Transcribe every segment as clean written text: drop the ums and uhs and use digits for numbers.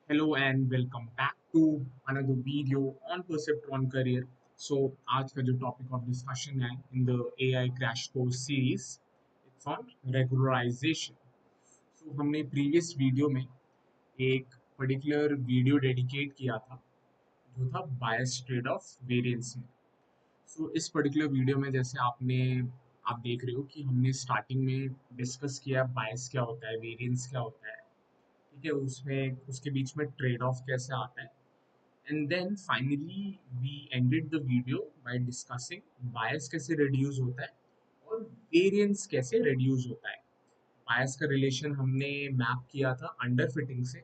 Hello and welcome back to another video on Perceptron Career. So आज का जो topic of discussion है in the AI Crash Course series, it's on regularization. So हमने previous video में एक particular video dedicate किया था जो था bias trade-off variance में. So इस particular video में जैसे आप देख रहे हो कि हमने starting में discuss किया bias क्या होता है, variance क्या होता है, ठीक है, उसमें उसके बीच में ट्रेड ऑफ कैसे आता है. And then finally we ended the video by discussing bias कैसे रिड्यूस होता है और वेरिएंस कैसे रिड्यूस होता है. बायस का रिलेशन हमने मैप किया था अंडर फिटिंग से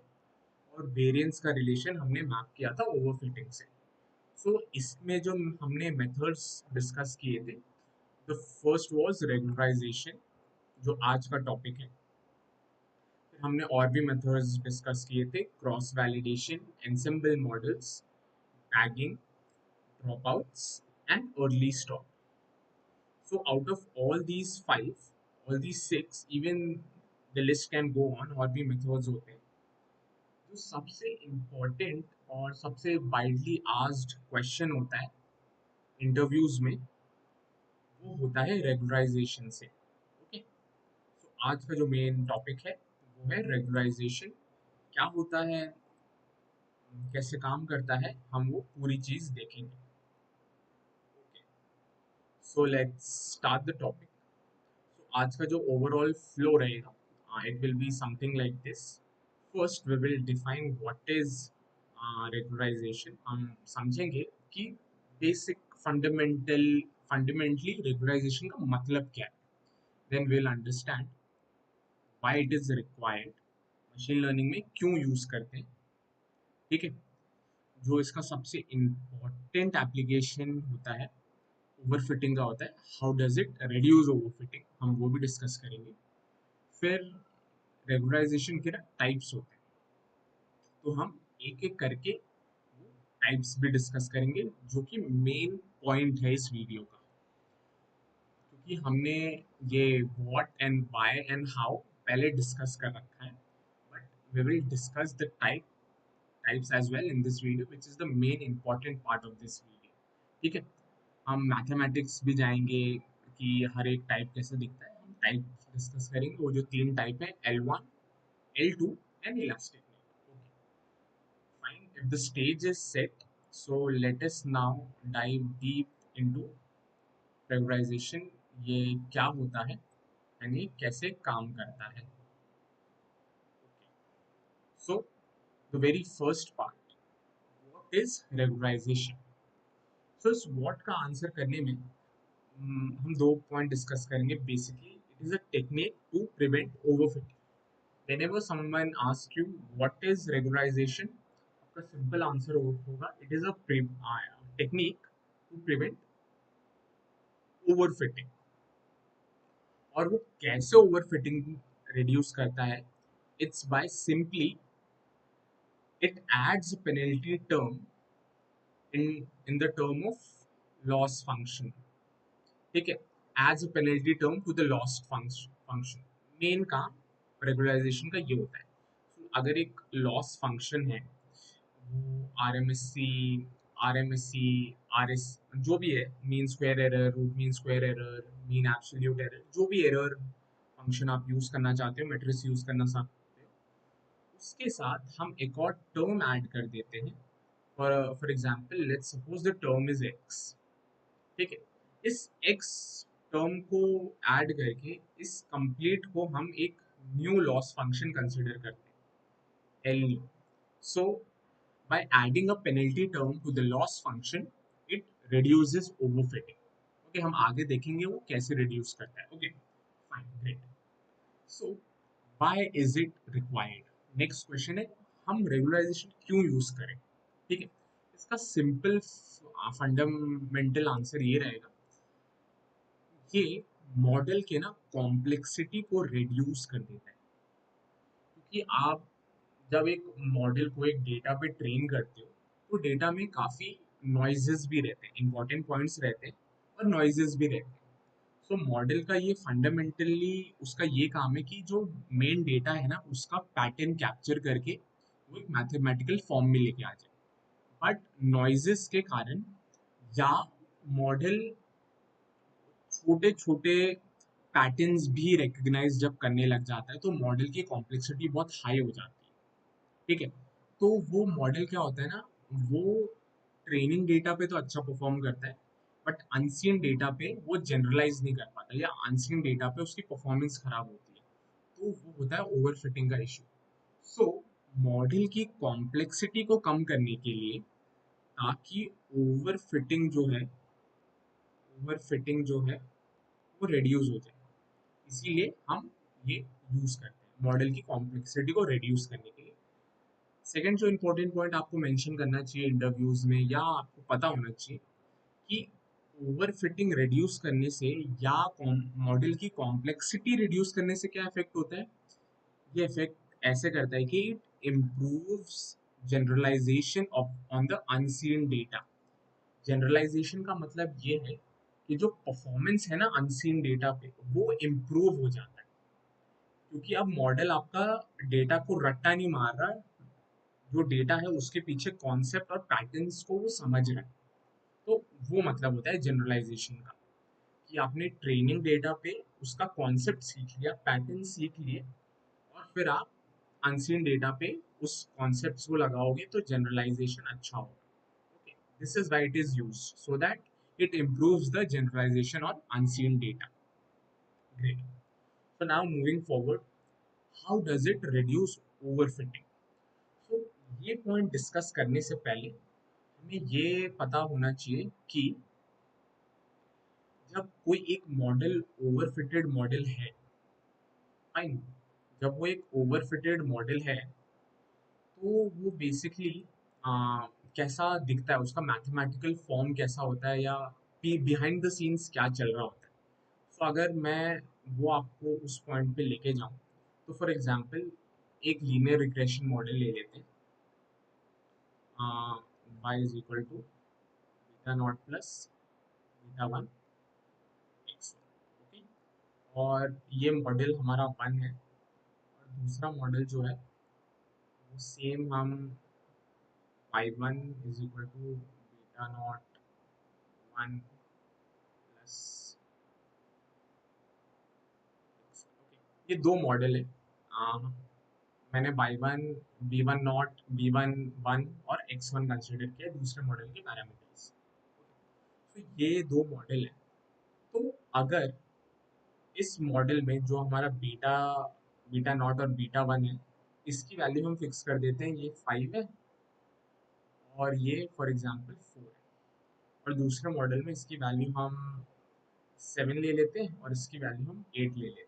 और वेरिएंस का रिलेशन हमने मैप किया था ओवर फिटिंग से. सो इसमें जो हमने मेथड्स डिस्कस किए थे, द फर्स्ट वाज रेगुलराइजेशन जो आज का टॉपिक है. फिर हमने और भी मेथड्स डिस्कस किए थे, cross validation, ensemble models, tagging, dropouts, and early stop. So out of all these five, all these six, even the list can go on और भी methods होते हैं. जो सबसे important और सबसे widely asked question होता है इंटरव्यूज में, वो होता है रेगुलराइजेशन से. ओके, तो आज का जो मेन टॉपिक है वो है रेगुलराइजेशन. क्या होता है, कैसे काम करता है, हम वो पूरी चीज देखेंगे. Okay, so let's start the topic. तो आज का जो ओवरऑल फ्लो रहेगा, it will be something like this. First we will define what is regularization. हम समझेंगे कि बेसिक फंडामेंटली रेगुलराइजेशन का मतलब क्या है. Then we will understand why it is required, machine learning में क्यों यूज करते हैं. ठीक है, जो इसका सबसे इम्पोर्टेंट एप्लीकेशन होता है ओवरफिटिंग का होता है, how does it reduce overfitting, हम वो भी डिस्कस करेंगे. फिर रेगुलराइजेशन के ना टाइप्स होते हैं, तो हम एक एक करके वो टाइप्स भी डिस्कस करेंगे जो कि मेन पॉइंट है इस वीडियो का. क्योंकि हमने ये what and why and how पहले डिस्कस कर रखा है, but we will discuss the types as well in this video which is the main important part of this video. ठीक है, हम मैथमेटिक्स भी जाएंगे कि हर एक टाइप कैसे दिखता है. हम टाइप डिस्कस करेंगे, वो जो तीन टाइप है L1, L2 and elastic. Okay, fine. If the stage is set, so let us now dive deep into regularization. ये क्या होता है यानी कैसे काम करता है. So the very first part, what is regularization? So इस what का आंसर करने में हम दो पॉइंट डिस्कस करेंगे. Basically it is a technique to prevent overfitting. Whenever someone asks you what is regularization, आपका सिंपल आंसर होगा it is a technique to prevent overfitting. और वो कैसे ओवरफिटिंग रिड्यूस करता है, it's by simply it adds penalty term in the term of loss function. ठीक है, adds a penalty term to the loss function. Main काम regularisation का ये होता है. So, अगर एक लॉस फंक्शन है, वो R M S C R S जो भी है, mean square error, root mean square error, mean absolute error, जो भी एरर फंक्शन आप यूज करना चाहते हो, मैट्रिक्स यूज करना चाहते हो, उसके साथ हम एक और टर्म ऐड कर देते हैं. For example let's suppose the term is x. ठीक है, इस एक्स टर्म को ऐड करके इस कंप्लीट को हम एक न्यू लॉस फंक्शन कंसिडर करते हैं, L. So by adding a penalty term to the loss function, it reduces overfitting. Okay, हम आगे देखेंगे वो कैसे reduce करता है. Okay, fine, great. So why is it required? Next question है, हम regularization क्यों यूज करें. ठीक है, इसका सिंपल फंडामेंटल आंसर ये रहेगा, ये मॉडल के ना कॉम्प्लेक्सिटी को रिड्यूस कर देता है. क्योंकि आप जब एक मॉडल को एक डेटा पे ट्रेन करते हो, तो डेटा में काफ़ी नॉइजेस भी रहते हैं, इंपॉर्टेंट पॉइंट्स रहते हैं और नॉइजेस भी रहते हैं. सो मॉडल का ये फंडामेंटली उसका ये काम है कि जो मेन डेटा है ना, उसका पैटर्न कैप्चर करके वो एक मैथमेटिकल फॉर्म में लेके आ जाए। बट नॉइजेस के कारण या मॉडल छोटे छोटे पैटर्न्स भी रिकग्नाइज जब करने लग जाता है तो मॉडल की कॉम्प्लेक्सिटी बहुत हाई हो जाती है। ठीक है, तो वो मॉडल क्या होता है ना, वो ट्रेनिंग डेटा पे तो अच्छा परफॉर्म करता है, बट अनसीन डेटा पे वो जनरलाइज नहीं कर पाता, या अनसीन डेटा पे उसकी परफॉर्मेंस खराब होती है। तो वो होता है ओवरफिटिंग का इशू। सो मॉडल की कॉम्प्लेक्सिटी को कम करने के लिए, ताकि ओवरफिटिंग जो है ओवरफिटिंग जो है वो रिड्यूस हो जाए, इसीलिए हम ये यूज करते हैं मॉडल की कॉम्प्लेक्सिटी को रिड्यूस करने के लिए। सेकंड जो इम्पोर्टेंट पॉइंट आपको मेंशन करना चाहिए इंटरव्यूज में, या आपको पता होना चाहिए कि ओवरफिटिंग रिड्यूस करने से या मॉडल की कॉम्प्लेक्सिटी रिड्यूस करने से क्या इफेक्ट होता है। ये इफेक्ट ऐसे करता है कि it improves generalization of on the unseen data. Generalization का मतलब ये है कि जो परफॉर्मेंस है ना अनसीन डेटा पे, वो इम्प्रूव हो जाता है, क्योंकि अब मॉडल आपका डेटा को रट्टा नहीं मार रहा, जो डेटा है उसके पीछे कॉन्सेप्ट और पैटर्न्स को वो समझ रहा है। तो वो मतलब होता है जनरलाइजेशन का, कि आपने ट्रेनिंग डेटा पे उसका कॉन्सेप्ट सीख लिया, पैटर्न सीख लिए, और फिर आप अनसीन डेटा पे उस कॉन्सेप्ट्स को लगाओगे तो जनरलाइजेशन अच्छा होगा। Okay, this is why it is used, so that it improves the generalization on unseen data. Great. So now moving forward, how does it reduce overfitting? So ये point discuss करने से पहले हमें ये पता होना चाहिए कि जब कोई एक मॉडल ओवरफिटेड मॉडल है, फाइन, जब वो एक ओवरफिटेड मॉडल है तो वो बेसिकली कैसा दिखता है, उसका मैथमेटिकल फॉर्म कैसा होता है, या बिहाइंड द सीन्स क्या चल रहा होता है। तो अगर मैं वो आपको उस पॉइंट पे लेके जाऊं, तो फॉर एग्जांपल एक लीनियर रिग्रेशन मॉडल ले लेते हैं, y is equal to beta not plus beta one X, okay. और ये मॉडल हमारा वन है, और दूसरा मॉडल जो है वो सेम हम Y one is equal to beta not one plus, ये दो मॉडल है। मैंने by one B one not B one one और एक्स वन कंसिडर किया दूसरे मॉडल के पैरामीटर्स। तो ये दो मॉडल है। तो अगर इस मॉडल में जो हमारा बीटा बीटा नॉट और बीटा वन है, इसकी वैल्यू हम फिक्स कर देते हैं, ये फाइव है और ये फॉर एग्जांपल फोर है, और दूसरे मॉडल में इसकी वैल्यू हम सेवन ले लेते हैं और इसकी वैल्यू हम एट ले लेते हैं।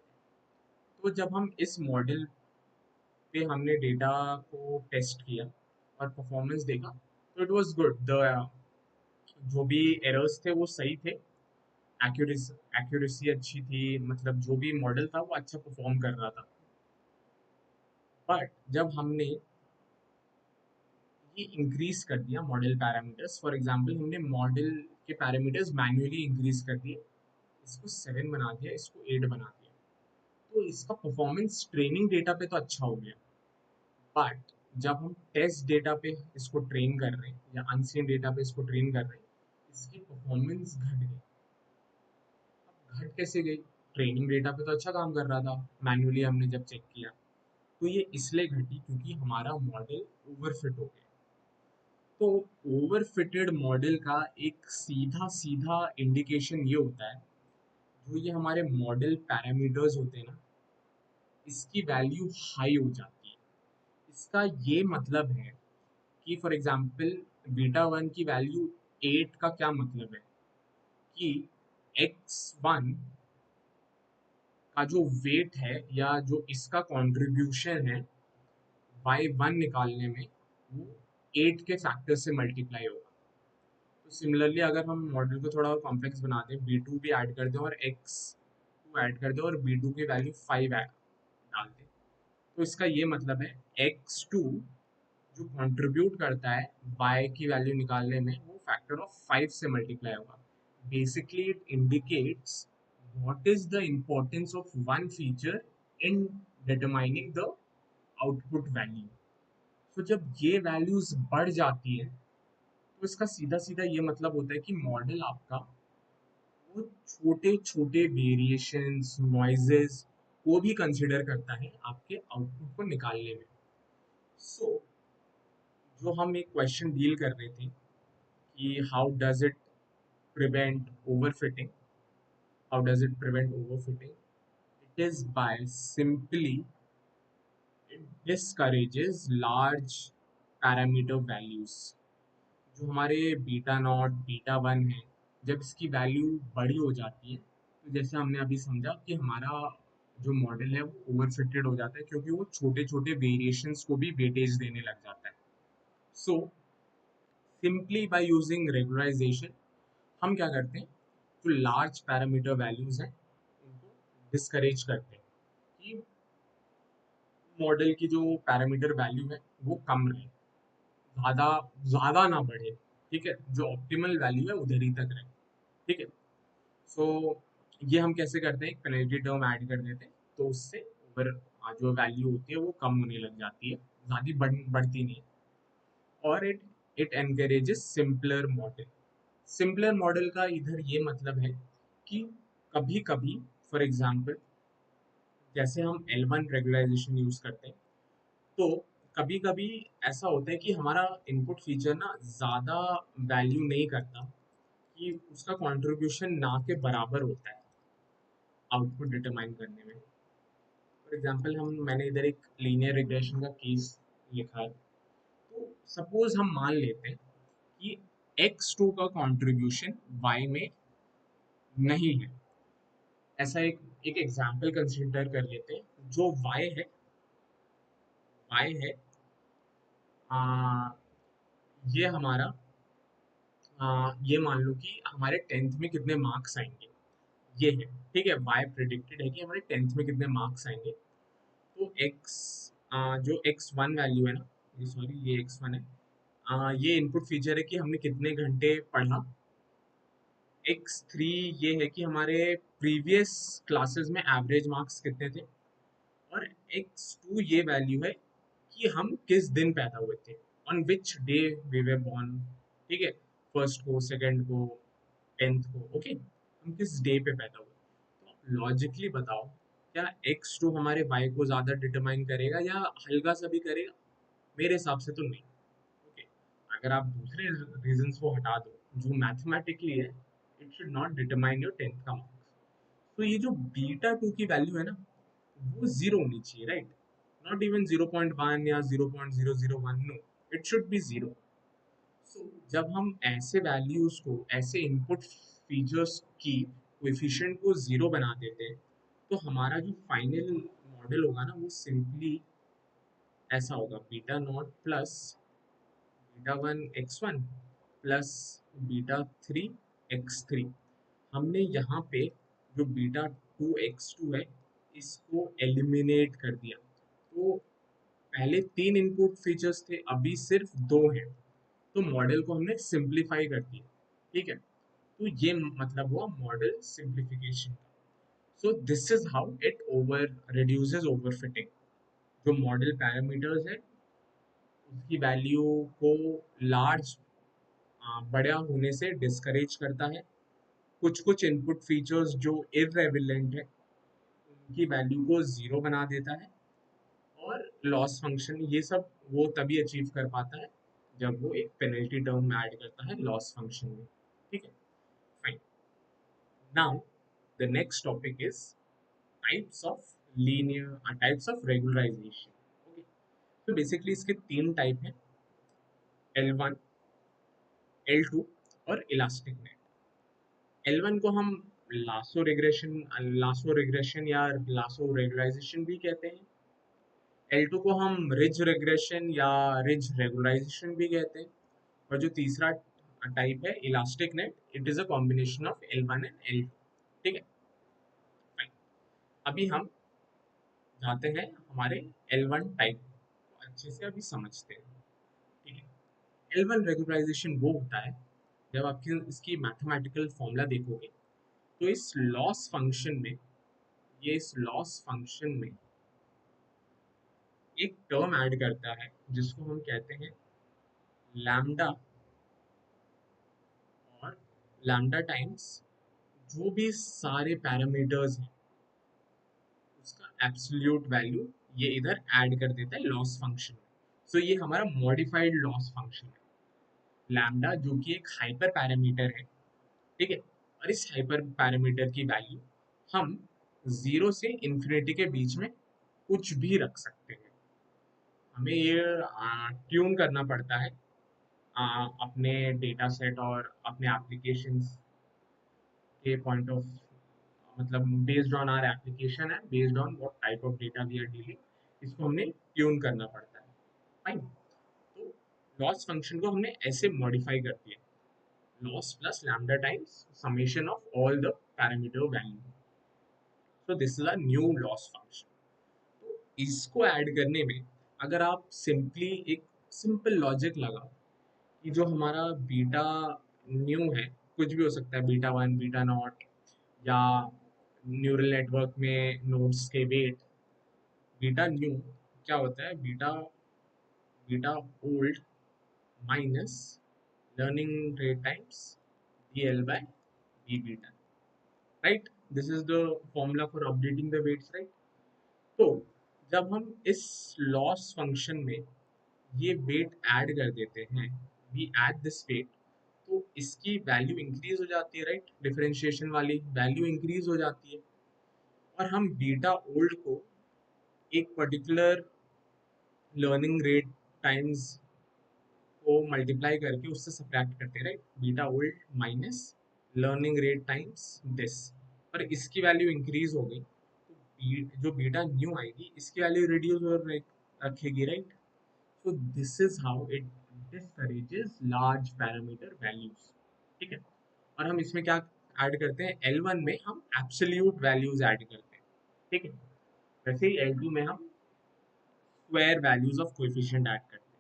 तो जब हम इस मॉडल पे हमने डेटा को टेस्ट किया और परफॉर्मेंस देखा, तो इट वाज गुड, द जो भी एरर्स थे वो सही थे, एक्यूरेसी एक्यूरेसी अच्छी थी, मतलब जो भी मॉडल था वो अच्छा परफॉर्म कर रहा था। बट जब हमने ये इंक्रीज कर दिया मॉडल पैरामीटर्स, फॉर एग्जांपल हमने मॉडल के पैरामीटर्स मैन्युअली इंक्रीज कर दिए, इसको सेवन बना दिया, इसको एट बना दिया, तो इसका परफॉर्मेंस ट्रेनिंग डेटा पे तो अच्छा हो गया, बट जब हम टेस्ट डेटा पे इसको ट्रेन कर रहे हैं या अनसीन डेटा पे इसको ट्रेन कर रहे हैं, इसकी परफॉर्मेंस घट गई। अब घट कैसे गई, ट्रेनिंग डेटा पे तो अच्छा काम कर रहा था, मैन्युअली हमने जब चेक किया, तो ये इसलिए घटी क्योंकि हमारा मॉडल ओवरफिट हो गया। तो ओवरफिटेड मॉडल का एक सीधा सीधा इंडिकेशन ये होता है, जो ये हमारे मॉडल पैरामीटर्स होते हैं ना, इसकी वैल्यू हाई हो जाती है। इसका ये मतलब है कि फॉर एग्जांपल बीटा वन की वैल्यू एट का क्या मतलब है, कि एक्स वन का जो वेट है या जो इसका कंट्रीब्यूशन है वाई वन निकालने में, वो एट के फैक्टर से मल्टीप्लाई होगा। तो सिमिलरली अगर हम मॉडल को थोड़ा और कॉम्प्लेक्स बनाते हैं, बी टू भी ऐड कर दें और एक्स टू ऐड कर दें और बी टू की वैल्यू फाइव डाल दें, तो इसका ये मतलब है एक्स टू जो कंट्रीब्यूट करता है y की वैल्यू निकालने में, वो फैक्टर ऑफ फाइव से मल्टीप्लाई होगा। Basically it indicates what is the importance of one feature in determining the output value. तो जब ये वैल्यूज बढ़ जाती है तो इसका सीधा सीधा ये मतलब होता है कि मॉडल आपका वो छोटे छोटे वेरिएशंस नॉइजेस को भी कंसिडर करता है आपके आउटपुट को निकालने में। सो जो हम एक क्वेश्चन डील कर रहे थे कि prevent overfitting how does it prevent overfitting, it is by simply it discourages large parameter values। जो हमारे बीटा नॉट बीटा वन है, जब इसकी वैल्यू बड़ी हो जाती है तो जैसे हमने अभी समझा कि हमारा जो मॉडल है वो ओवरफिटेड हो जाता है क्योंकि वो छोटे छोटे वेरिएशंस को भी वेटेज देने लग जाता है। So simply by using regularization हम क्या करते हैं, जो लार्ज पैरामीटर वैल्यूज हैं उनको डिस्करेज करते हैं कि मॉडल की जो पैरामीटर वैल्यू है वो कम रहे, ज़्यादा ज़्यादा ना बढ़े। ठीक है, जो ऑप्टिमल वैल्यू है उधर ही तक रहे। ठीक है। सो ये हम कैसे करते हैं, एक पेनल्टी टर्म ऐड कर देते हैं तो उससे ओवर जो वैल्यू होती है वो कम होने लग जाती है, ज़्यादा बढ़ती नहीं है। और it encourages simpler model. Simpler model का इधर ये मतलब है कि कभी कभी फॉर एग्जांपल जैसे हम L1 रेगुलराइजेशन यूज करते हैं तो कभी कभी ऐसा होता है कि हमारा इनपुट फीचर ना ज़्यादा वैल्यू नहीं करता, कि उसका कंट्रीब्यूशन ना के बराबर होता है आउटपुट डिटरमाइन करने में। फॉर एग्जांपल मैंने इधर एक लीनियर रिग्रेशन का केस लिखा है। तो सपोज हम मान लेते हैं कि x2 का कंट्रीब्यूशन y में नहीं है। ऐसा एक एग्जांपल कंसीडर कर लेते हैं। जो y है आ, ये हमारा ये मान लो कि हमारे 10th में कितने मार्क्स आएंगे, ये है। ठीक है, y प्रिडिक्टेड है कि हमारे 10th में कितने मार्क्स आएंगे। तो x जो x1 वैल्यू है ना, ये सॉरी ये x1 है, ये इनपुट फीचर है कि हमने कितने घंटे पढ़ा। x3 ये है कि हमारे प्रीवियस क्लासेस में एवरेज मार्क्स कितने थे। और x2 ये वैल्यू है कि हम किस दिन पैदा हुए थे, on which day we were born. ठीक है, फर्स्ट को, सेकंड को, 10th को। ओके, हम किस डे पे पैदा हुए। तो आप लॉजिकली बताओ, क्या x2 हमारे y को ज़्यादा डिटरमाइन करेगा या हल्का सा भी करेगा? मेरे हिसाब से तो नहीं। ओके, अगर आप दूसरे रीजंस को हटा दो जो मैथमेटिकली है, it should not determine your 10th का मार्क्स। तो ये जो बीटा टू की वैल्यू है ना, वो जीरो होनी चाहिए, राइट? नॉट इवन 0.1 या 0.001, no, it should be zero. So जब हम ऐसे वैल्यूज को, ऐसे इनपुट फीचर्स की कोएफिशिएंट को जीरो बना देते हैं तो हमारा जो फाइनल मॉडल होगा ना वो सिंपली ऐसा होगा, beta not plus beta one x one plus beta three x three. हमने यहाँ पे जो बीटा टू एक्स टू है इसको एलिमिनेट कर दिया। तो पहले तीन इनपुट फीचर्स थे, अभी सिर्फ दो हैं। तो मॉडल को हमने सिंप्लीफाई कर दिया। ठीक है, तो ये मतलब हुआ model simplification. So this is how it over reduces overfitting. जो मॉडल पैरामीटर्स है उसकी वैल्यू को लार्ज बड़ा होने से डिस्करेज करता है। कुछ कुछ इनपुट फीचर्स जो इररेलेवेंट है उनकी वैल्यू को जीरो बना देता है। और लॉस फंक्शन ये सब वो तभी अचीव कर पाता है जब वो एक पेनल्टी टर्म में ऐड करता है लॉस फंक्शन में। ठीक है, fine. Now the next topic is types of linear types of regularization. Okay, तो बेसिकली इसके तीन टाइप हैं, L1, L2 और इलास्टिक नेट। L1 को हम लासो रिग्रेशन या लासो रेगुलराइजेशन भी कहते हैं। L2 को हम रिज रिग्रेशन या रिज रेगुलराइजेशन भी कहते हैं। और जो तीसरा टाइप है elastic net, it is a combination of L1 and L2। ठीक है, फाइन। अभी हम जाते हैं हमारे L1 टाइप को अच्छे से अभी समझते हैं। ठीक है, L1 रेगुलराइजेशन वो होता है जब आपकी इसकी मैथमेटिकल फॉर्मूला देखोगे तो इस लॉस फंक्शन में, ये इस लॉस फंक्शन में एक टर्म ऐड करता है जिसको हम कहते हैं लैम्डा, और लैम्डा टाइम्स जो भी सारे पैरामीटर्स हैं उसका एब्सोल्यूट वैल्यू ये इधर ऐड कर देता है लॉस फंक्शन में। सो ये हमारा मॉडिफाइड लॉस फंक्शन है लैम्डा, जो कि एक हाइपर पैरामीटर है, ठीक है। और इस हाइपर पैरामीटर की वैल्यू हम जीरो से इंफिनिटी के बीच में कुछ भी रख सकते हैं। हमें ये ट्यून करना पड़ता है अपने डेटा सेट और अपने एप्लीकेशंस के पॉइंट ऑफ, मतलब बेस्ड ऑन आवर एप्लीकेशन है, based on what type of data we are dealing, इसको हमने ट्यून करना पड़ता है। फाइन। तो लॉस फंक्शन को हमने ऐसे मॉडिफाई कर दिया, loss plus lambda times summation of all the parameter value. So this is a new loss function. तो इसको ऐड करने में अगर आप सिंपली एक सिंपल लॉजिक लगाओ कि जो हमारा बीटा न्यू है, कुछ भी हो सकता है, बीटा वन, बीटा नॉट, या न्यूरल नेटवर्क में नोड्स के वेट, बीटा न्यू क्या होता है, beta beta old minus learning rate times dl by d beta, right? This is the formula for updating the weights, right? तो जब हम इस लॉस फंक्शन में ये वेट ऐड कर देते हैं, वी ऐड दिस वेट, तो इसकी वैल्यू इंक्रीज हो जाती है, राइट? डिफरेंशिएशन वाली वैल्यू इंक्रीज हो जाती है, और हम बीटा ओल्ड को एक पर्टिकुलर लर्निंग रेट टाइम्स को मल्टीप्लाई करके उससे सब्ट्रैक्ट करते हैं, right? Beta old minus learning rate times this, पर इसकी वैल्यू इंक्रीज हो गई तो जो बीटा न्यू आएगी इसकी वैल्यू रिड्यूस हो रखेगी, right? So this is how it discourages large parameter values, ठीक है। और हम इसमें क्या ऐड करते हैं, L1 में हम एब्सोल्यूट वैल्यूज ऐड करते हैं, ठीक है। वैसे ही L2 में हम square values of coefficient add करते हैं,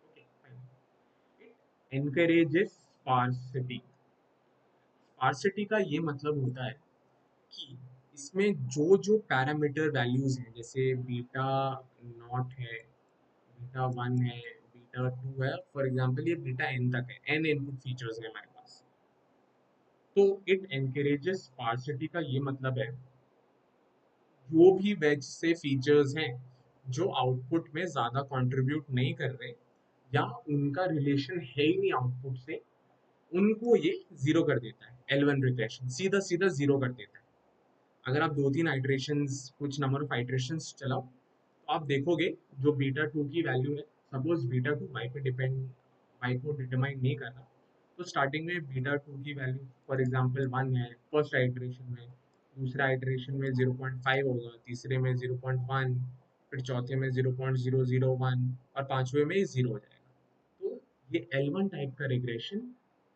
okay fine. It encourages sparsity. Sparsity का ये मतलब होता है कि इसमें जो जो पैरामीटर वैल्यूज हैं, जैसे बीटा नॉट है, बीटा वन है, बीटा टू है, फॉर एग्जांपल ये बीटा एन तक है, एन इनपुट फीचर्स है हमारे पास, तो इट एनकरेजेस स्पार्सिटी का ये मतलब है जो भी वेज से फीचर्स हैं जो आउटपुट में ज़्यादा कंट्रीब्यूट नहीं कर रहे, या उनका रिलेशन है ही नहीं आउटपुट से, उनको ये जीरो कर देता है। L1 रिग्रेशन सीधा सीधा जीरो कर देता है। अगर आप दो तीन आइट्रेशंस, कुछ नंबर ऑफ आइट्रेशंस चलाओ, तो आप देखोगे जो बीटा टू की वैल्यू है, सपोज बीटा टू वाई को डिटरमाइन नहीं कर रहा, तो स्टार्टिंग में बीटा टू की वैल्यू फॉर एग्जांपल वन है फर्स्ट आइट्रेशन में, दूसरा आइट्रेशन में 0.5 होगा, तीसरे में 0.1, फिर चौथे में 0.001, और पांचवे में जीरो हो जाएगा। तो ये L1 टाइप का रिग्रेशन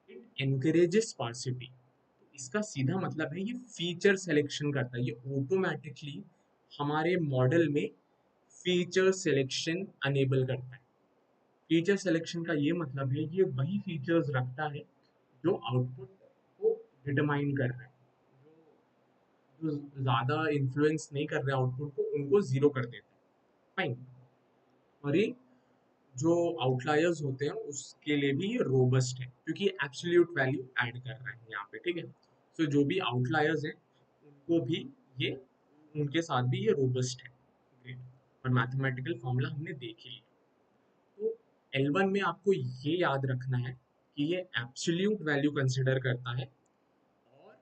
इट एनकरेजेस स्पार्सिटी। इसका सीधा मतलब है ये फीचर सिलेक्शन करता है, ये ऑटोमेटिकली हमारे मॉडल में फीचर सिलेक्शन अनेबल करता है। फीचर सिलेक्शन का ये मतलब है ये वही फीचर्स रखता है जो आउटपुट को डिटरमाइन कर रहे हैं, जो ज़्यादा इन्फ्लुएंस नहीं कर रहे आउटपुट को, उनको जीरो कर देता है। फाइन। और ये जो आउटलायर्स होते हैं उसके लिए भी ये रोबस्ट है, क्योंकि ये एब्सोल्यूट वैल्यू ऐड कर रहा है यहाँ पे, ठीक है। सो जो भी आउटलायर्स हैं उनको भी ये, उनके साथ भी ये रोबस्ट है। ग्रेट। और मैथमेटिकल फॉर्मूला हमने देख ही लिया। तो L1 में आपको ये याद रखना है कि ये एब्सोल्यूट वैल्यू कंसिडर करता है, और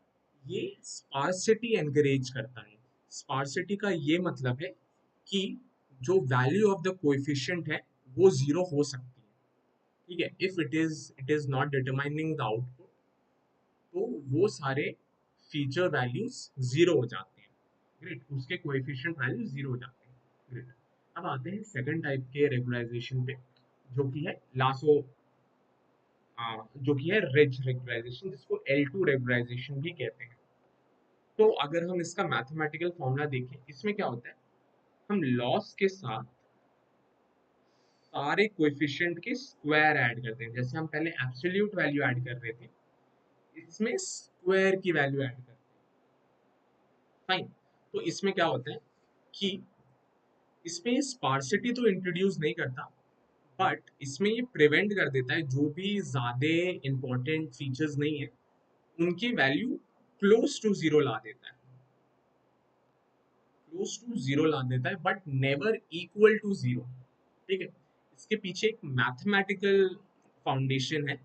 ये स्पार्सिटी एनकरेज करता है। स्पार्सिटी का ये मतलब है कि जो वैल्यू ऑफ द कोएफिशिएंट है वो जीरो हो सकती है, ठीक है। If it is not determining the output, तो वो सारे फीचर वैल्यूज जीरो हो जाते हैं। ग्रेट। उसके कोएफिशिएंट वैल्यू जीरो हो जाते हैं। ग्रेट। अब आते हैं सेकंड टाइप के रेगुलराइजेशन पे, जो कि है लासो, जो कि है रिज रेगुलराइजेशन, जिसको L2 रेगुलराइजेशन भी कहते हैं। तो अगर हम इसका मैथमेटिकल फॉर्मूला देखें, इसमें क्या होता है, हम लॉस के साथ सारे कोएफिशिएंट के स्क्वायर ऐड करते हैं। जैसे हम पहले एब्सोल्यूट वैल्यू ऐड कर रहे थे, इसमें स्क्वायर की वैल्यू ऐड करते हैं। फाइन। तो इसमें क्या होता है कि इसमें स्पार्सिटी तो इंट्रोड्यूस नहीं करता, बट इसमें ये प्रिवेंट कर देता है जो भी ज्यादा इंपॉर्टेंट फीचर्स नहीं है उनकी वैल्यू क्लोज टू जीरो ला देता है, क्लोज टू जीरो ला देता है, but never equal to zero. ठीक है, इसके पीछे एक मैथमेटिकल फाउंडेशन है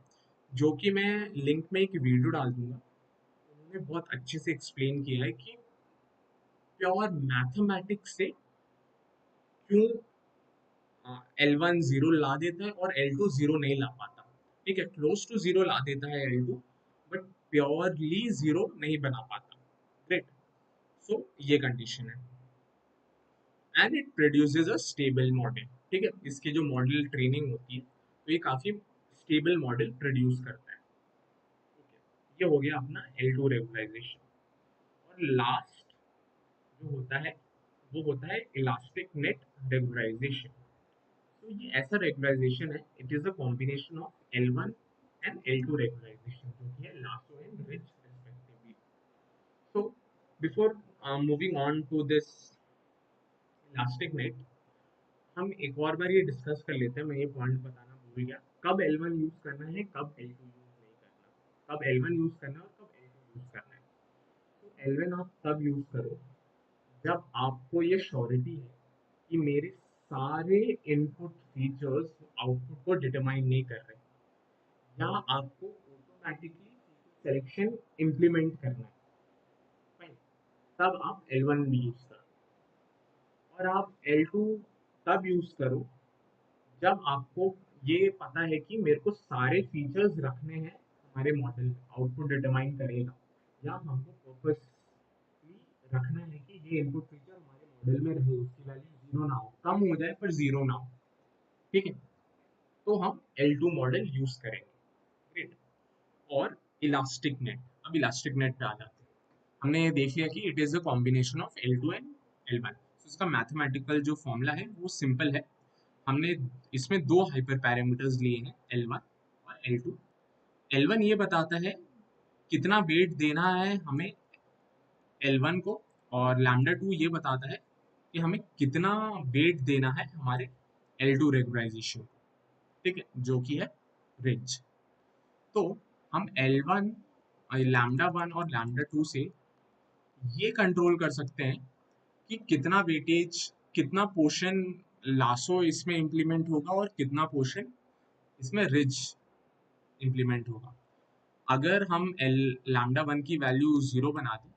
जो कि मैं लिंक में एक वीडियो डाल दूंगा। उन्होंने बहुत अच्छे से एक्सप्लेन किया है कि प्योर मैथमेटिक्स से क्यों एल वन जीरो ला देता है और एल टू जीरो नहीं ला पाता। ठीक है, क्लोज टू जीरो ला देता है L two, but purely zero नहीं बना पाता। ग्रेट। सो ये कंडीशन है, and it produces a stable model. ठीक है, इसकी जो मॉडल ट्रेनिंग होती है तो ये काफी स्टेबल मॉडल प्रोड्यूस करता है। ये हो गया अपना एल टू रेगुलाइजेशन। और लास्ट जो होता है वो होता है इलास्टिक नेट रेगुलाइजेशन। तो ये ऐसा रेगुलाइजेशन है, it is a combination of L1 and L2 regularisation जो कि है lasso and rich respectively. So before moving on to this elastic net, हम एक और बार ये डिस्कस कर लेते हैं। मैं ये पॉइंट बताना भूल गया, कब L1 यूज करना है, कब L2 यूज नहीं करना, कब L1 यूज करना है और कब L2 यूज करना है। तो L1 आप तब यूज करो जब आपको ये श्योरिटी है कि मेरे सारे इनपुट फीचर्स आउटपुट को डिटरमाइन नहीं कर रहे, या आपको ऑटोमेटिकली सिलेक्शन इम्प्लीमेंट करना है, fine, तब आप L1 भी यूज करो। और आप L2 तब यूज करो जब आपको ये पता है कि मेरे को सारे फीचर्स रखने हैं हमारे मॉडल में, आउटपुट डिटरमाइन करेगा, या हमको पर्पसली रखना है कि ये इनपुट फीचर हमारे मॉडल में रहे, उसकी वैल्यू जीरो ना हो, कम हो जाए पर जीरो ना हो। ठीक है, तो हम L2 मॉडल यूज करेंगे। ग्रेट। और इलास्टिक नेट, अब इलास्टिक नेट पे आ जाते हैं। हमने ये देख लिया कि it is a combination of L2 and L1। इसका मैथमेटिकल जो फॉर्मूला है वो सिंपल है। हमने इसमें दो हाइपर पैरामीटर्स लिए हैं, L1 और L2। L1 ये बताता है कितना वेट देना है हमें L1 को, और लैम्डा 2 ये बताता है कि हमें कितना वेट देना है हमारे L2 रेगुलाइजेशन। ठीक है, जो कि है रेंज। तो हम L1 लैम्डा 1 और लैम्डा 2 से ये कंट्रोल कर सकते हैं कि कितना वेटेज, कितना पोर्शन लासो इसमें इम्प्लीमेंट होगा और कितना पोर्शन इसमें रिज इम्प्लीमेंट होगा। अगर हम एल लैम्डा 1 की वैल्यू जीरो बना दें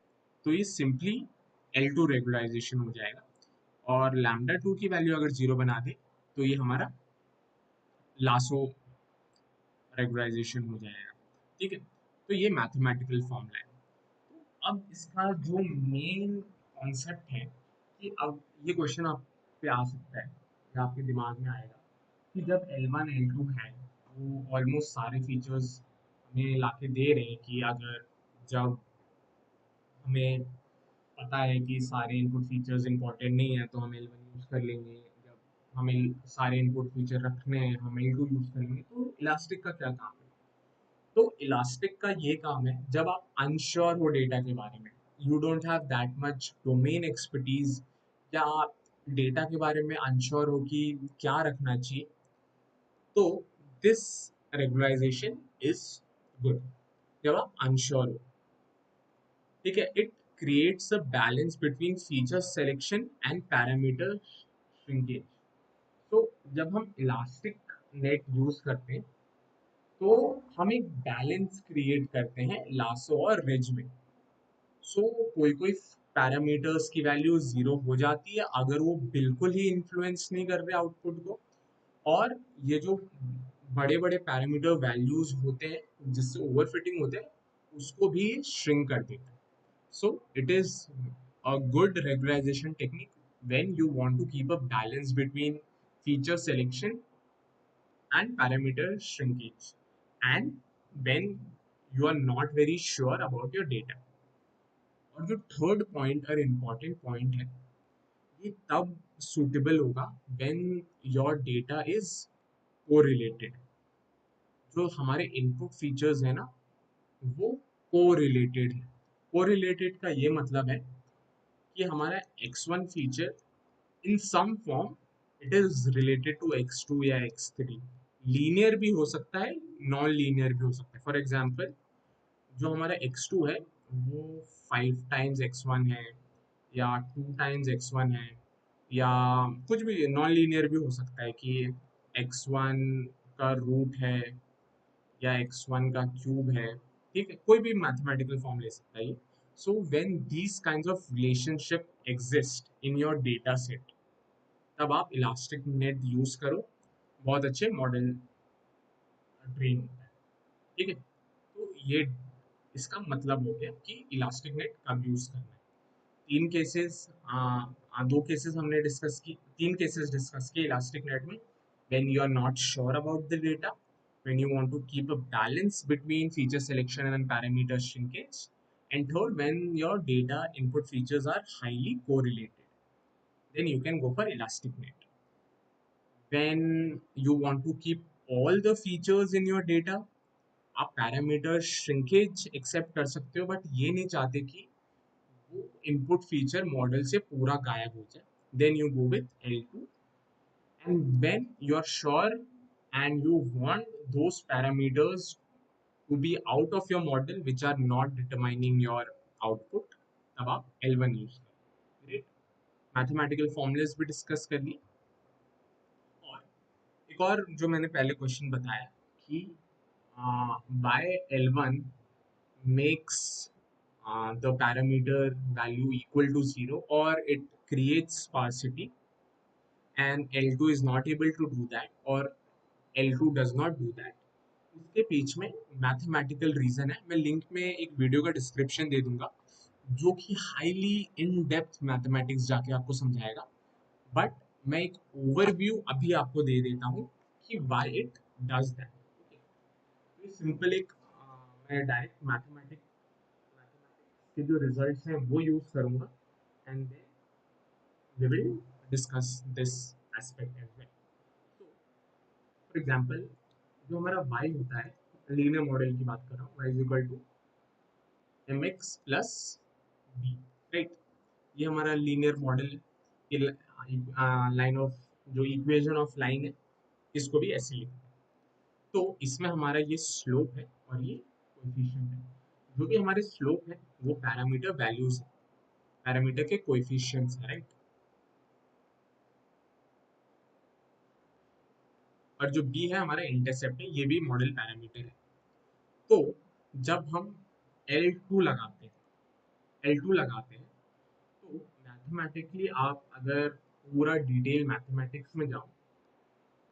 तो ये सिंपली L2 रेगुलाइजेशन हो जाएगा, और लैम्डा 2 की वैल्यू अगर जीरो बना दे तो ये हमारा लासो रेगुलाइजेशन हो जाएगा। ठीक है, तो ये मैथमेटिकल फॉर्मूला है। अब इसका जो मेन कॉन्सेप्ट है कि अब ये क्वेश्चन आप पे आ सकता है या आपके दिमाग में आएगा कि जब L1 L2 है वो ऑलमोस्ट सारे फीचर्स हमें लाके दे रहे हैं, कि अगर जब हमें पता है कि सारे इनपुट फीचर्स इंपॉर्टेंट नहीं है तो हम L1 यूज़ कर लेंगे, जब हमें सारे इनपुट फीचर रखने हैं हम L2 यूज़ करेंगे, तो इलास्टिक का क्या काम है? तो इलास्टिक का ये काम है जब आप अनश्योर हो डेटा के बारे में, you don't have that much domain expertise, या आप डेटा के बारे में अनश्योर हो कि क्या रखना चाहिए, तो दिस रेगुलाइजेशन इज गुड। जब आप अनश्योर हो, ठीक है, it creates a balance between feature selection and parameter shrinkage. तो जब हम इलास्टिक नेट यूज करते हैं तो हम एक बैलेंस क्रिएट करते हैं लासो और रिज में। सो कोई कोई पैरामीटर्स की वैल्यू जीरो हो जाती है अगर वो बिल्कुल ही इन्फ्लुएंस नहीं कर रहे आउटपुट को, और ये जो बड़े बड़े पैरामीटर वैल्यूज होते हैं जिससे ओवरफिटिंग होते हैं उसको भी श्रिंक कर देता है। So it is a good regularisation technique when you want to keep a balance between feature selection and parameter shrinkage, and when you are not very sure about your data। और जो third point और important point है, ये तब suitable होगा when your data is correlated. जो हमारे input features है ना वो कोरिलेटेड है। कोरिलेटेड का ये मतलब है कि हमारा X1 feature in some form it is related to x2 या x3। लीनियर भी हो सकता है, नॉन लीनियर भी हो सकता है। फॉर एग्जाम्पल जो हमारा x2 है वो 5 टाइम्स x1 है, या 2 टाइम्स x1 है, या कुछ भी नॉन लीनियर भी हो सकता है कि x1 का रूट है या x1 का क्यूब है। ठीक है, कोई भी मैथमेटिकल फॉर्म ले सकता है। So when these kinds of relationship exist in your data set, तब आप इलास्टिक नेट यूज करो, बहुत अच्छे मॉडल ट्रेन होता है। ठीक है, तो ये इसका मतलब हो गया कि इलास्टिक नेट कब यूज करना है। तीन केसेस, दो केसेस हमने डिस्कस की, तीन केसेस डिस्कस किए इलास्टिक नेट में। When you are not sure about the data, when you want to keep a balance between feature selection and parameter shrinkage, and third, when your data input features are highly correlated, then you can go for elastic net. When you want to keep all the features in your data, आप parameter shrinkage accept कर सकते हो, but ये नहीं चाहते कि वो input feature model से पूरा गायब हो जाए। Then you go with L2, and when you are sure and you want those parameters to be out of your model which are not determining your output, तब आप L1 यूज करो। Great, mathematical formulas भी discuss कर लिए। और एक और जो मैंने पहले क्वेश्चन बताया कि bye L1 makes the parameter value equal to 0 or it creates sparsity, and L2 is not able to do that or L2 does not do that। उसके बीच में मैथमेटिकल रीजन है, मैं लिंक में एक वीडियो का description दे दूंगा जो कि हाईली इन डेप्थ मैथमेटिक्स जाके आपको समझाएगा। बट मैं एक ओवरव्यू अभी आपको दे देता हूँ कि why it does that. Simple एक मैं डायरेक्ट मैथमेटिक्स के जो रिजल्ट्स हैं वो यूज करूंगा, and then we will discuss this aspect as well. तो फॉर एग्जांपल जो हमारा y होता है, लीनियर मॉडल की बात कर रहा हूँ, y is equal to mx plus b, right. ये हमारा लीनियर मॉडल है। ये लाइन ऑफ जो इक्वेशन ऑफ लाइन है, इसको भी ऐसे लिखते हैं। तो इसमें हमारा ये स्लोप है और ये कोएफिशिएंट है। जो भी हमारे स्लोप है वो पैरामीटर वैल्यूज है, पैरामीटर के कोएफिशिएंट्स है, राइट। और जो b है हमारा इंटरसेप्ट है, ये भी मॉडल पैरामीटर है। तो जब हम L2 लगाते हैं, L2 लगाते हैं, तो मैथमेटिकली आप अगर पूरा डिटेल मैथमेटिक्स में जाओ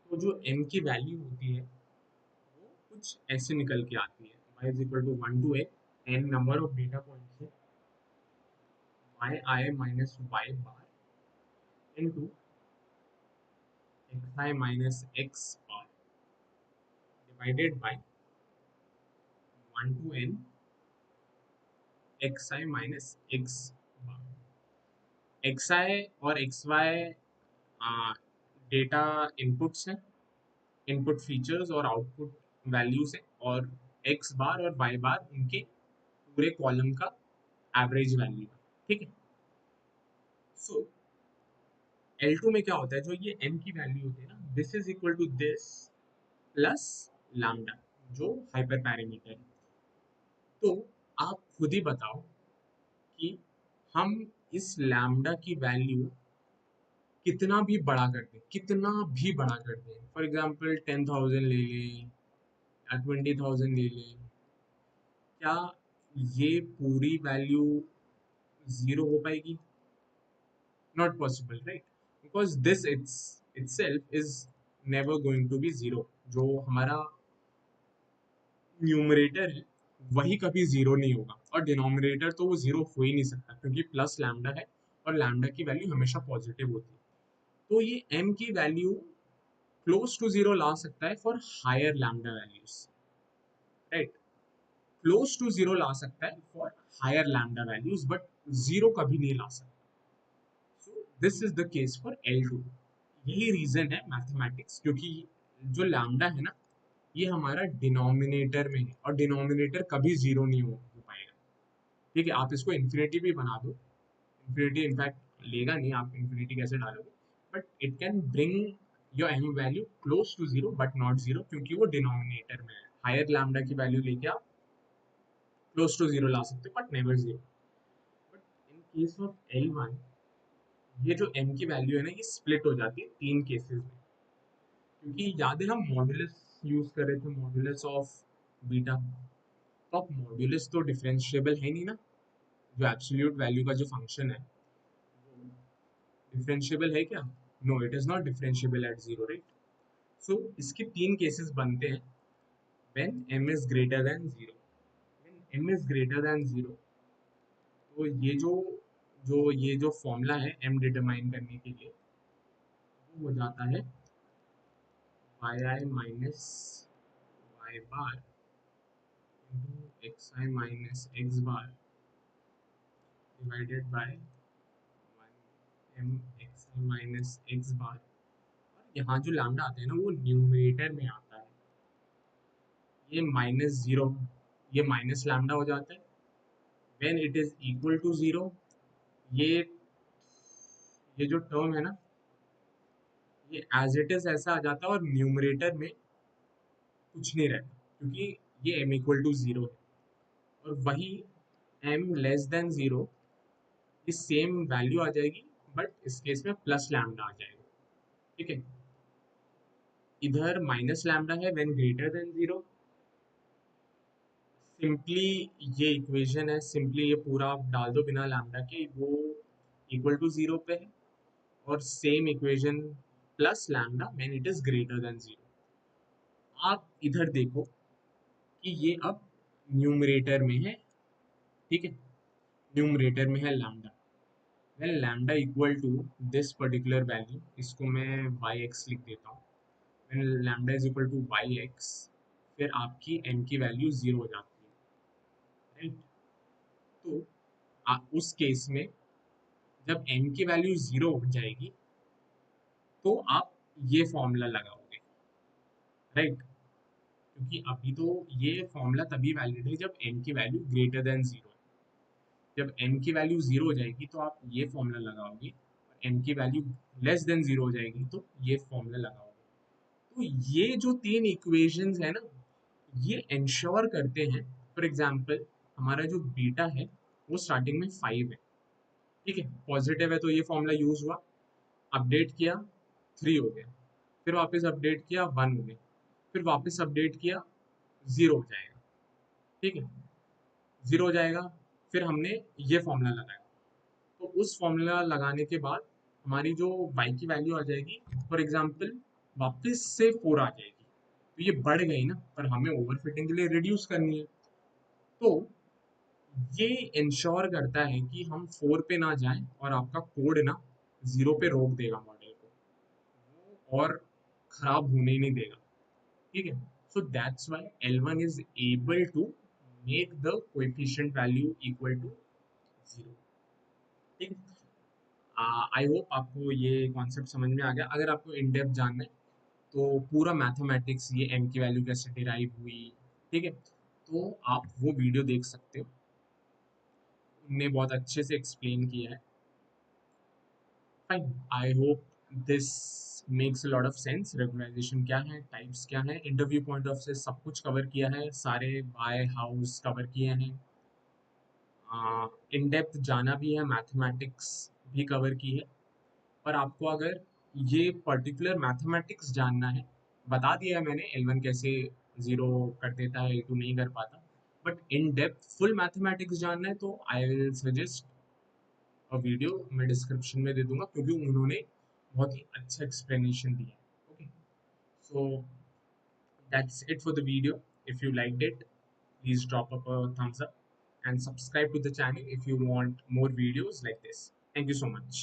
तो जो m की वैल्यू होती है वो कुछ ऐसे निकल के आती है। y is equal to 1 to n number of data points है, yi minus y bar into xi minus x bar divided by 1 to n xi minus x bar. xi और xy डेटा इनपुट्स हैं, input features और output values हैं, और x बार और Y बार उनके पूरे column का एवरेज वैल्यू है। ठीक है, सो L2 में क्या होता है, जो ये m की वैल्यू होती है ना, this is equal to this plus lambda, जो हाइपर पैरामीटर है। तो आप खुद ही बताओ कि हम इस लैम्डा की वैल्यू कितना भी बड़ा कर दें, कितना भी बड़ा कर दें, फॉर एग्जाम्पल 10,000 ले लें या 20,000 ले लें, क्या ये पूरी वैल्यू जीरो हो पाएगी? Not possible, right, because this itself is never going to be zero। जो हमारा न्यूमरेटर है वही कभी जीरो नहीं होगा, और डिनोमिनेटर तो वो जीरो हो ही नहीं सकता क्योंकि प्लस लैम्डा है और लैम्डा की वैल्यू हमेशा पॉजिटिव होती है। तो ये m की वैल्यू क्लोज टू जीरो ला सकता है for higher lambda values, right. Close to zero ला सकता है for higher lambda values, but zero कभी नहीं ला सकता। So this is the case for L2। यही रीजन है मैथमेटिक्स, क्योंकि जो लैम्डा है ना, ये हमारा डिनोमिनेटर में है और डिनोमिनेटर कभी जीरो नहीं हो पाएगा। ठीक है, आप इसको इन्फिनिटी भी बना दो, इन्फिनिटी इनफैक्ट लेगा नहीं, आप इन्फिनिटी कैसे डालोगे, but it can bring your M value close to zero but not zero, क्योंकि वो डिनोमिनेटर में है। हायर लैम्डा की वैल्यू लेके आप क्लोज टू जीरो ला सकते हो but never zero. But in case of L one, ये जो m की वैल्यू है ना, ये स्प्लिट हो जाती है तीन केसेस में। क्योंकि याद है हम मॉड्यूलस यूज कर रहे थे, मॉड्यूलस ऑफ बीटा। तो अब मॉड्यूलस तो डिफरेंशिएबल है नहीं ना, जो एब्सोल्यूट वैल्यू का जो फंक्शन है डिफरेंशिएबल है क्या? No, it is not differentiable at zero, right? So इसके तीन केसेस बनते हैं when m is greater than zero. When m is greater than zero, तो ये जो फॉर्मूला है m डिटरमाइन करने के लिए, वो हो जाता है yi minus y bar into xi minus x bar divided by 1 m xi minus x बार। और यहाँ जो लैम्डा आता है ना, वो न्यूमरेटर में आता है। ये माइनस जीरो, ये माइनस लैम्डा हो जाता है when it is equal to zero. ये ये जो टर्म है ना, ये एज इट इज ऐसा आ जाता है और न्यूमरेटर में कुछ नहीं रहता, क्योंकि ये m इक्वल टू जीरो है। और वही m लेस देन जीरो, ये सेम वैल्यू आ जाएगी, बट इस केस में प्लस लैम्डा आ जाएगा। ठीक है, इधर माइनस लैम्डा है when greater than zero. Simply ये इक्वेशन है, सिंपली ये पूरा आप डाल दो बिना लैम्डा के, वो इक्वल टू जीरो पे है। और same equation plus lambda when it is greater than zero. आप इधर देखो कि ये अब न्यूमरेटर में है। ठीक है, न्यूमरेटर में है lambda. When lambda equal to this particular value, इसको मैं वाई एक्स लिख देता हूँ। When lambda is equal to Y X, फिर आपकी m की वैल्यू जीरो हो जाती है, राइट? तो उस केस में जब m की वैल्यू जीरो हो जाएगी, तो आप ये फॉर्मूला लगाओगे, राइट? क्योंकि अभी तो ये फॉर्मूला तभी वैलिड है जब m की वैल्यू ग्रेटर देन जीरो है। जब m की वैल्यू जीरो हो जाएगी तो आप ये फॉर्मूला लगाओगे, और m की वैल्यू लेस देन जीरो हो जाएगी तो ये फॉर्मूला लगाओगे। तो ये जो तीन इक्वेशंस है ना, ये इंश्योर करते हैं। फॉर एग्जाम्पल, हमारा जो बीटा है वो स्टार्टिंग में 5 है। ठीक है, पॉजिटिव है तो ये फॉर्मूला यूज हुआ, अपडेट किया 3 हो गया, फिर वापस अपडेट किया 1 हो गया, फिर वापस अपडेट किया 0 हो जाएगा। ठीक है, 0 हो जाएगा, फिर हमने ये फॉर्मूला लगाया। तो उस फॉर्मूला लगाने के बाद हमारी जो y की वैल्यू आ जाएगी, फॉर एग्जाम्पल वापस से 4 आ जाएगी। तो ये बढ़ गई ना, पर हमें ओवरफिटिंग के लिए रिड्यूस करनी है। तो ये इंश्योर करता है कि हम 4 पे ना जाएं और आपका कोड ना 0 पे रोक देगा मॉडल को, और खराब होने ही नहीं देगा। ठीक है, so that's why L1 is able to make the coefficient value equal to 0। ठीक है, आई होप आपको ये कॉन्सेप्ट समझ में आ गया। अगर आपको इन डेप्थ जानना है तो पूरा मैथमेटिक्स, ये m की वैल्यू कैसे डिराइव हुई, ठीक है, तो आप वो वीडियो देख सकते हो, उनने बहुत अच्छे से एक्सप्लेन किया है। Fine, I hope this makes a lot of sense. Regularization क्या है, टाइप्स क्या है, इंटरव्यू पॉइंट ऑफ से सब कुछ कवर किया है, सारे बाय हाउस कवर किए हैं, इन डेप्थ जाना भी है, मैथमेटिक्स भी कवर की है। पर आपको अगर ये पर्टिकुलर मैथमेटिक्स जानना है, बता दिया है मैंने L1 कैसे जीरो कर देता है, L2 नहीं कर पाता। But in depth full mathematics जानना है तो I will suggest a video, मैं डिस्क्रिप्शन में दे दूंगा, क्योंकि उन्होंने बहुत ही अच्छा एक्सप्लेनेशन दिया है। Okay, so that's it for the video. If you liked it, please drop up a thumbs up and subscribe to the channel if you want more videos like this. Thank you so much.